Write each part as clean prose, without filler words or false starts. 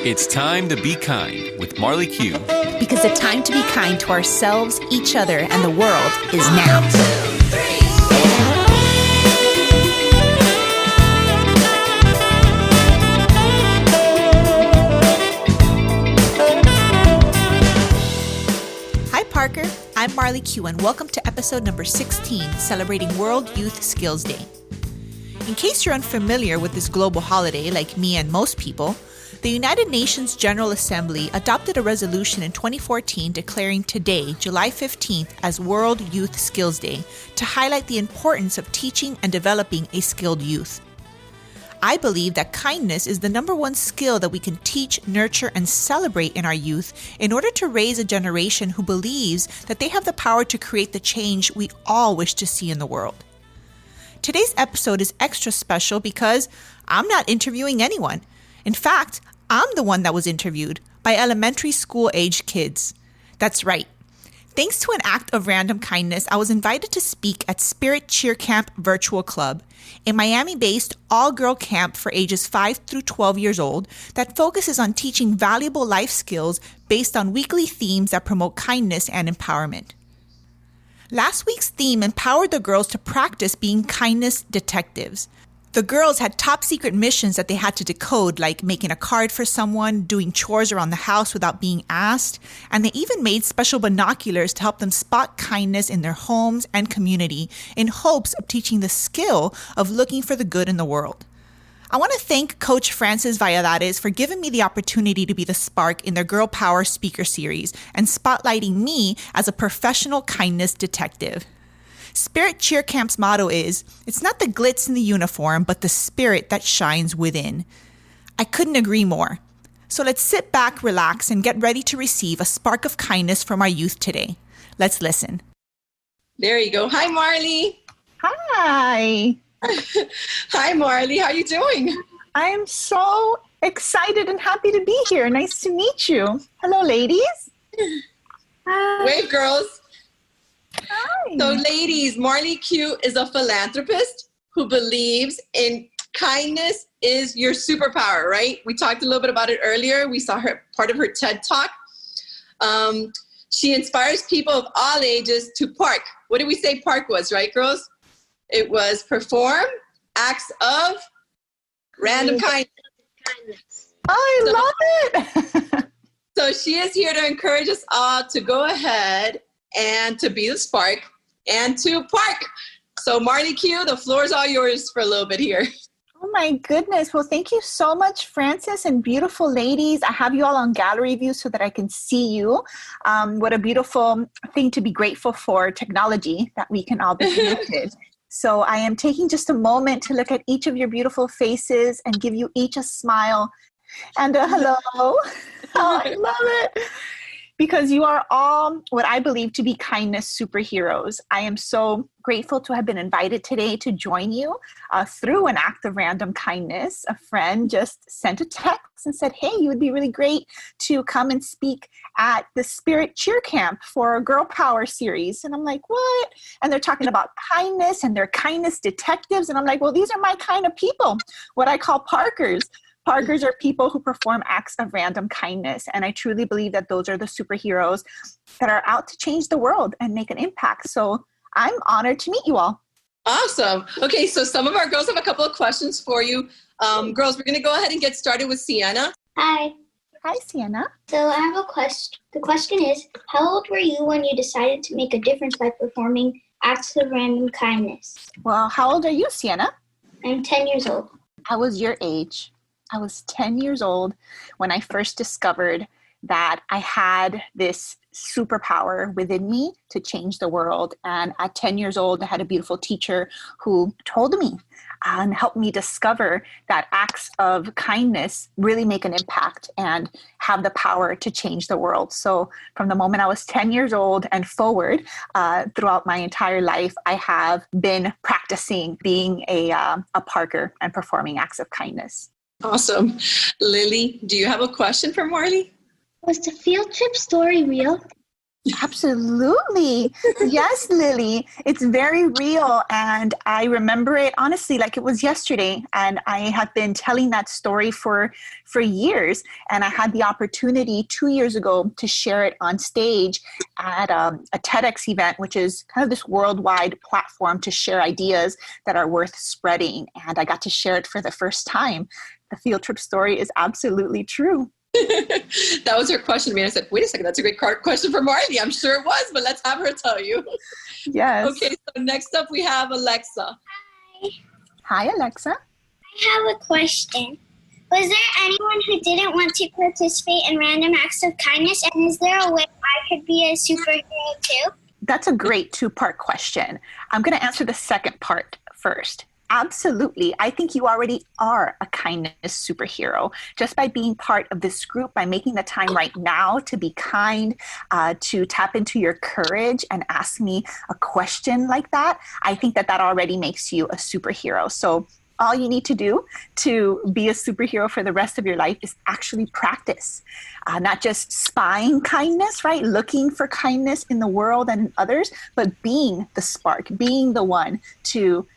It's time to be kind with Marley Q. Because the time to be kind to ourselves, each other, and the world is now. 1, 2, 3. Hi, Parker. I'm Marley Q, and welcome to episode number 16, celebrating World Youth Skills Day. In case you're unfamiliar with this global holiday, like me and most people, the United Nations General Assembly adopted a resolution in 2014 declaring today, July 15th, as World Youth Skills Day to highlight the importance of teaching and developing a skilled youth. I believe that kindness is the number one skill that we can teach, nurture, and celebrate in our youth in order to raise a generation who believes that they have the power to create the change we all wish to see in the world. Today's episode is extra special because I'm not interviewing anyone. In fact, I'm the one that was interviewed by elementary school-age kids. That's right. Thanks to an act of random kindness, I was invited to speak at Spirit Cheer Camp Virtual Club, a Miami-based all-girl camp for ages 5 through 12 years old that focuses on teaching valuable life skills based on weekly themes that promote kindness and empowerment. Last week's theme empowered the girls to practice being kindness detectives. The girls had top secret missions that they had to decode, like making a card for someone, doing chores around the house without being asked, and they even made special binoculars to help them spot kindness in their homes and community in hopes of teaching the skill of looking for the good in the world. I want to thank Coach Francis Valladares for giving me the opportunity to be the spark in their Girl Power speaker series and spotlighting me as a professional kindness detective. Spirit Cheer Camp's motto is, it's not the glitz in the uniform, but the spirit that shines within. I couldn't agree more. So let's sit back, relax, and get ready to receive a spark of kindness from our youth today. Let's listen. There you go. Hi, Marley. Hi. Hi, Marley. How you doing? I'm so excited and happy to be here. Nice to meet you. Hello, ladies. Wave, girls. Hi. So, ladies, Marley Q is a philanthropist who believes in kindness is your superpower, right? We talked a little bit about it earlier. We saw her part of her TED Talk. She inspires people of all ages to park. What did we say park was, right, girls? It was perform acts of random kindness. I love it. So she is here to encourage us all to go ahead and to be the spark and to park. So Marley Q, the floor is all yours for a little bit here. Oh my goodness. Well, thank you so much, Francis, and beautiful ladies. I have you all on gallery view so that I can see you. What a beautiful thing to be grateful for, technology, that we can all be connected. So I am taking just a moment to look at each of your beautiful faces and give you each a smile and a hello. Oh, I love it. Because you are all what I believe to be kindness superheroes. I am so grateful to have been invited today to join you through an act of random kindness. A friend just sent a text and said, hey, you would be really great to come and speak at the Spirit Cheer Camp for a Girl Power series. And I'm like, what? And they're talking about kindness and they're kindness detectives. And I'm like, well, these are my kind of people, what I call Parkers. Parkers are people who perform acts of random kindness. And I truly believe that those are the superheroes that are out to change the world and make an impact. So I'm honored to meet you all. Awesome. Okay, so some of our girls have a couple of questions for you. Girls, we're going to go ahead and get started with Sienna. Hi. Hi, Sienna. So I have a question. The question is, how old were you when you decided to make a difference by performing acts of random kindness? Well, how old are you, Sienna? I'm 10 years old. I was your age. I was 10 years old when I first discovered that I had this superpower within me to change the world. And at 10 years old, I had a beautiful teacher who told me and helped me discover that acts of kindness really make an impact and have the power to change the world. So from the moment I was 10 years old and forward, throughout my entire life, I have been practicing being a Parker and performing acts of kindness. Awesome. Lily, do you have a question for Marley? Was the field trip story real? Absolutely. Yes, Lily. It's very real. And I remember it honestly like it was yesterday. And I have been telling that story for years. And I had the opportunity 2 years ago to share it on stage at a TEDx event, which is kind of this worldwide platform to share ideas that are worth spreading. And I got to share it for the first time. The field trip story is absolutely true. That was her question to me. I said, wait a second, that's a great question for Marley. I'm sure it was, but let's have her tell you. Yes. Okay, so next up we have Alexa. Hi. Hi, Alexa. I have a question. Was there anyone who didn't want to participate in random acts of kindness? And is there a way I could be a superhero too? That's a great two-part question. I'm going to answer the second part first. Absolutely. I think you already are a kindness superhero just by being part of this group, by making the time right now to be kind, to tap into your courage and ask me a question like that. I think that already makes you a superhero. So all you need to do to be a superhero for the rest of your life is actually practice, not just spying kindness, right? Looking for kindness in the world and in others, but being the spark, being the one to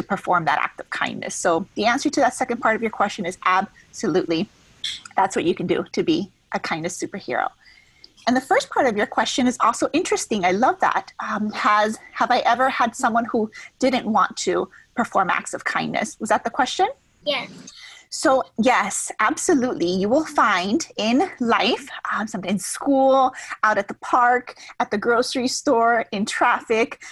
perform that act of kindness. So the answer to that second part of your question is absolutely. That's what you can do to be a kindness superhero. And the first part of your question is also interesting. I love that. Have I ever had someone who didn't want to perform acts of kindness? Was that the question? Yes. So yes, absolutely. You will find in life, in school, out at the park, at the grocery store, in traffic,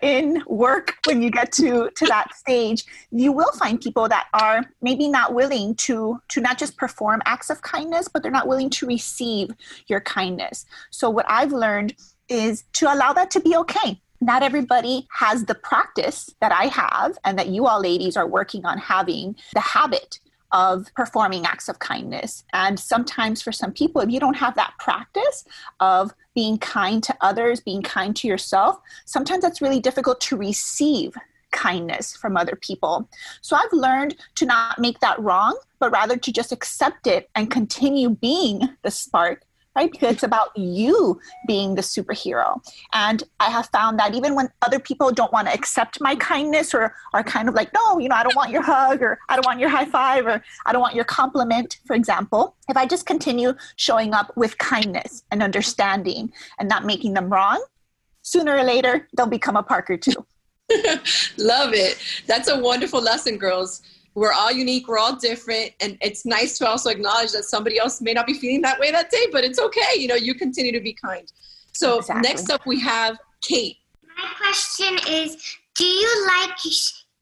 in work, when you get to that stage, you will find people that are maybe not willing to not just perform acts of kindness, but they're not willing to receive your kindness. So what I've learned is to allow that to be okay. Not everybody has the practice that I have and that you all ladies are working on having, the habit of performing acts of kindness. And sometimes for some people, if you don't have that practice of being kind to others, being kind to yourself, sometimes that's really difficult to receive kindness from other people. So I've learned to not make that wrong, but rather to just accept it and continue being the spark, right? Because it's about you being the superhero. And I have found that even when other people don't want to accept my kindness or are kind of like, no, I don't want your hug, or I don't want your high five, or I don't want your compliment, for example, if I just continue showing up with kindness and understanding and not making them wrong, sooner or later, they'll become a Parker too. Love it. That's a wonderful lesson, girls. We're all unique. We're all different. And it's nice to also acknowledge that somebody else may not be feeling that way that day, but it's okay. You continue to be kind. So Exactly. Next up we have Kate. My question is, do you like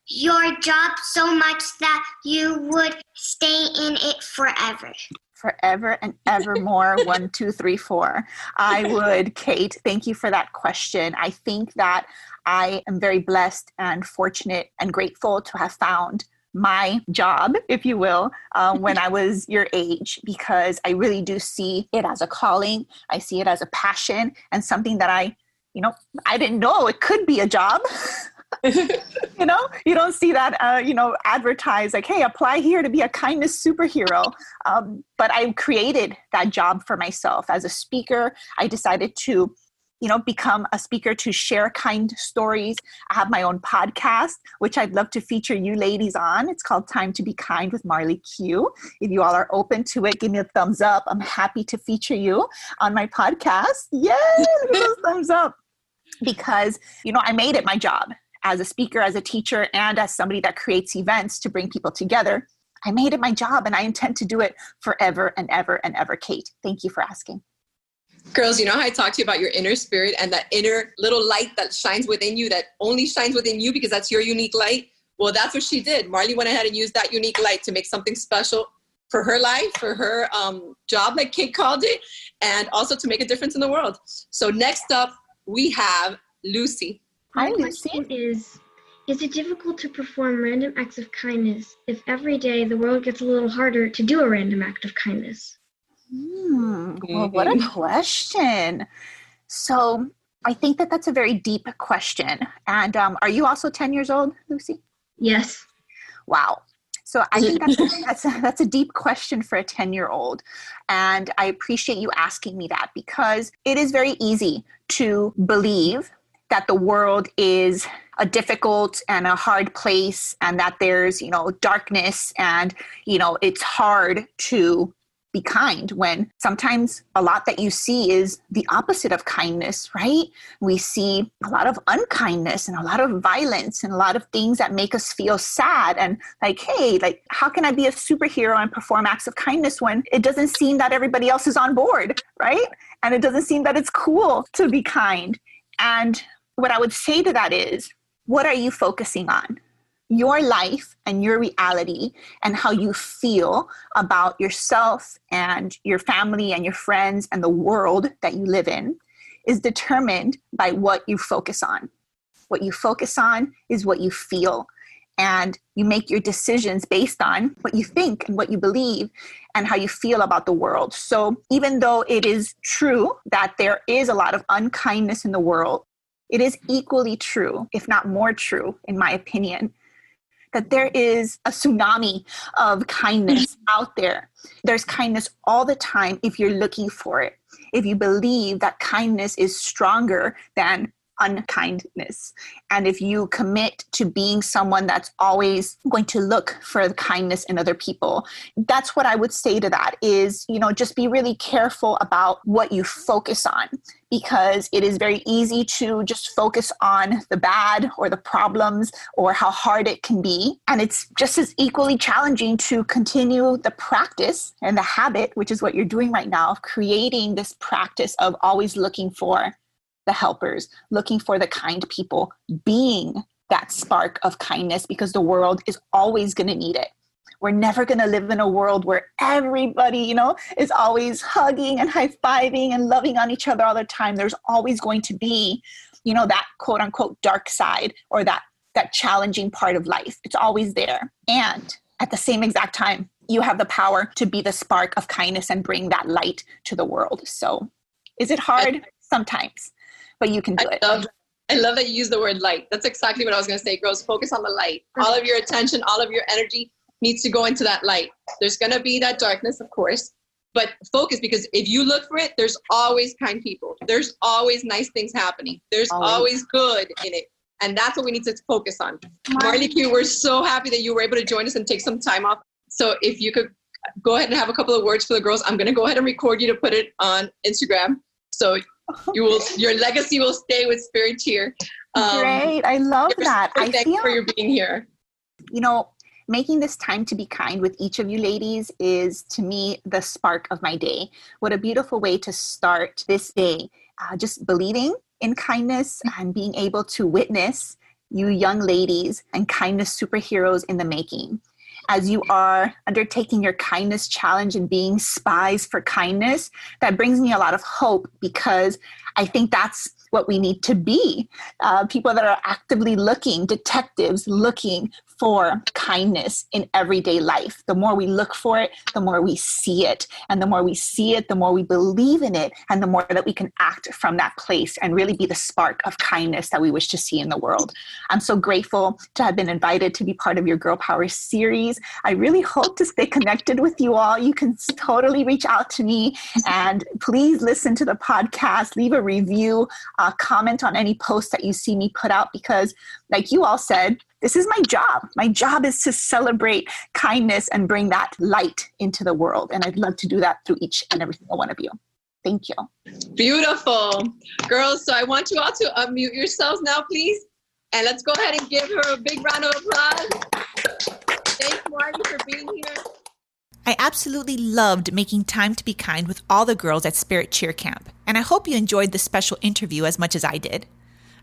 your job so much that you would stay in it forever? Forever and evermore. 1, 2, 3, 4. I would, Kate. Thank you for that question. I think that I am very blessed and fortunate and grateful to have found my job, if you will, when I was your age, because I really do see it as a calling. I see it as a passion and something that I didn't know it could be a job. You don't see that, advertised like, hey, apply here to be a kindness superhero. But I created that job for myself. As a speaker, I decided to become a speaker to share kind stories. I have my own podcast, which I'd love to feature you ladies on. It's called Time to Be Kind with Marley Q. If you all are open to it, give me a thumbs up. I'm happy to feature you on my podcast. Yay! Look at those thumbs up. Because, I made it my job as a speaker, as a teacher, and as somebody that creates events to bring people together. I made it my job, and I intend to do it forever and ever and ever. Kate, thank you for asking. Girls, you know how I talked to you about your inner spirit and that inner little light that shines within you, that only shines within you because that's your unique light? Well, that's what she did. Marley went ahead and used that unique light to make something special for her life, for her job, like Kate called it, and also to make a difference in the world. So next up, we have Lucy. Hi, My Lucy. question is it difficult to perform random acts of kindness if every day the world gets a little harder to do a random act of kindness? Well, what a question. So I think that that's a very deep question. And are you also 10 years old, Lucy? Yes. Wow. So I think that's a deep question for a 10-year-old. And I appreciate you asking me that, because it is very easy to believe that the world is a difficult and a hard place, and that there's, darkness, and, it's hard to be kind, when sometimes a lot that you see is the opposite of kindness, right? We see a lot of unkindness and a lot of violence and a lot of things that make us feel sad and like, hey, like, how can I be a superhero and perform acts of kindness when it doesn't seem that everybody else is on board, right? And it doesn't seem that it's cool to be kind. And what I would say to that is, what are you focusing on? Your life and your reality and how you feel about yourself and your family and your friends and the world that you live in is determined by what you focus on. What you focus on is what you feel. And you make your decisions based on what you think and what you believe and how you feel about the world. So even though it is true that there is a lot of unkindness in the world, it is equally true, if not more true, in my opinion, that there is a tsunami of kindness out there. There's kindness all the time if you're looking for it. If you believe that kindness is stronger than unkindness. And if you commit to being someone that's always going to look for the kindness in other people, that's what I would say to that is, just be really careful about what you focus on, because it is very easy to just focus on the bad or the problems or how hard it can be. And it's just as equally challenging to continue the practice and the habit, which is what you're doing right now, of creating this practice of always looking for the helpers, looking for the kind people, being that spark of kindness, because the world is always going to need it. We're never going to live in a world where everybody, is always hugging and high-fiving and loving on each other all the time. There's always going to be, that quote unquote dark side or that challenging part of life. It's always there. And at the same exact time, you have the power to be the spark of kindness and bring that light to the world. So is it hard? Sometimes. But you can do it. I love that you use the word light. That's exactly what I was going to say, girls. Focus on the light. All of your attention, all of your energy needs to go into that light. There's going to be that darkness, of course, but focus, because if you look for it, there's always kind people. There's always nice things happening. There's always good in it. And that's what we need to focus on. Marley Q, we're so happy that you were able to join us and take some time off. So if you could go ahead and have a couple of words for the girls, I'm going to go ahead and record you to put it on Instagram. So your legacy will stay with Spirit Cheer. Great. I love that. Thank you for your being here. Making this time to be kind with each of you ladies is, to me, the spark of my day. What a beautiful way to start this day. Just believing in kindness and being able to witness you young ladies and kindness superheroes in the making. As you are undertaking your kindness challenge and being spies for kindness, that brings me a lot of hope, because I think that's what we need to be. People that are actively looking, detectives looking for kindness in everyday life. The more we look for it, the more we see it. And the more we see it, the more we believe in it, and the more that we can act from that place and really be the spark of kindness that we wish to see in the world. I'm so grateful to have been invited to be part of your Girl Power series. I really hope to stay connected with you all. You can totally reach out to me, and please listen to the podcast, leave a review, comment on any post that you see me put out, because like you all said, this is my job. My job is to celebrate kindness and bring that light into the world. And I'd love to do that through each and every single one of you. Thank you. Beautiful. Girls, so I want you all to unmute yourselves now, please. And let's go ahead and give her a big round of applause. Thanks, Marty, for being here. I absolutely loved making time to be kind with all the girls at Spirit Cheer Camp. And I hope you enjoyed this special interview as much as I did.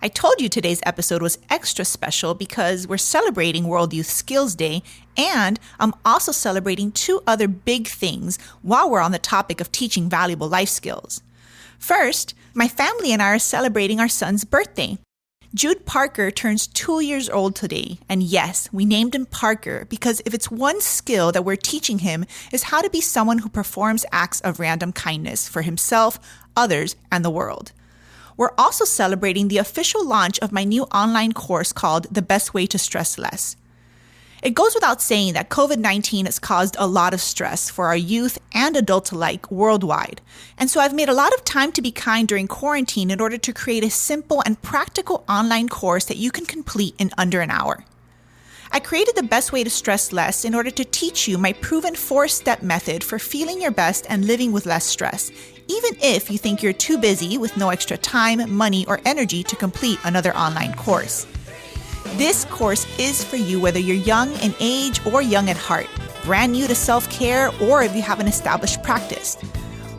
I told you today's episode was extra special because we're celebrating World Youth Skills Day, and I'm also celebrating two other big things while we're on the topic of teaching valuable life skills. First, my family and I are celebrating our son's birthday. Jude Parker turns 2 years old today, and yes, we named him Parker because if it's one skill that we're teaching him is how to be someone who performs acts of random kindness for himself, others, and the world. We're also celebrating the official launch of my new online course called The Best Way to Stress Less. It goes without saying that COVID-19 has caused a lot of stress for our youth and adults alike worldwide. And so I've made a lot of time to be kind during quarantine in order to create a simple and practical online course that you can complete in under an hour. I created the best way to stress less in order to teach you my proven 4-step method for feeling your best and living with less stress, even if you think you're too busy with no extra time, money, or energy to complete another online course. This course is for you whether you're young in age or young at heart, brand new to self-care, or if you have an established practice.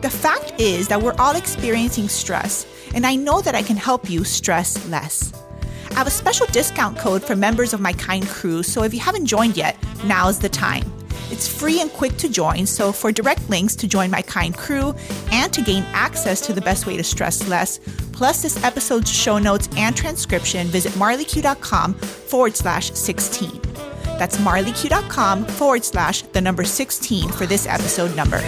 The fact is that we're all experiencing stress, and I know that I can help you stress less. I have a special discount code for members of my kind crew, so if you haven't joined yet, now's the time. It's free and quick to join, so for direct links to join my kind crew and to gain access to the best way to stress less, plus this episode's show notes and transcription, visit marleyq.com/16. That's marleyq.com/16 for this episode number.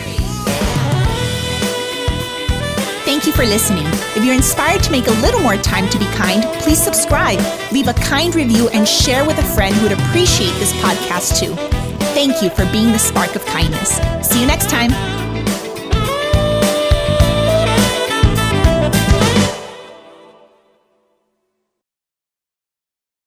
Thank you for listening. If you're inspired to make a little more time to be kind, please subscribe, leave a kind review, and share with a friend who would appreciate this podcast too. Thank you for being the spark of kindness. See you next time.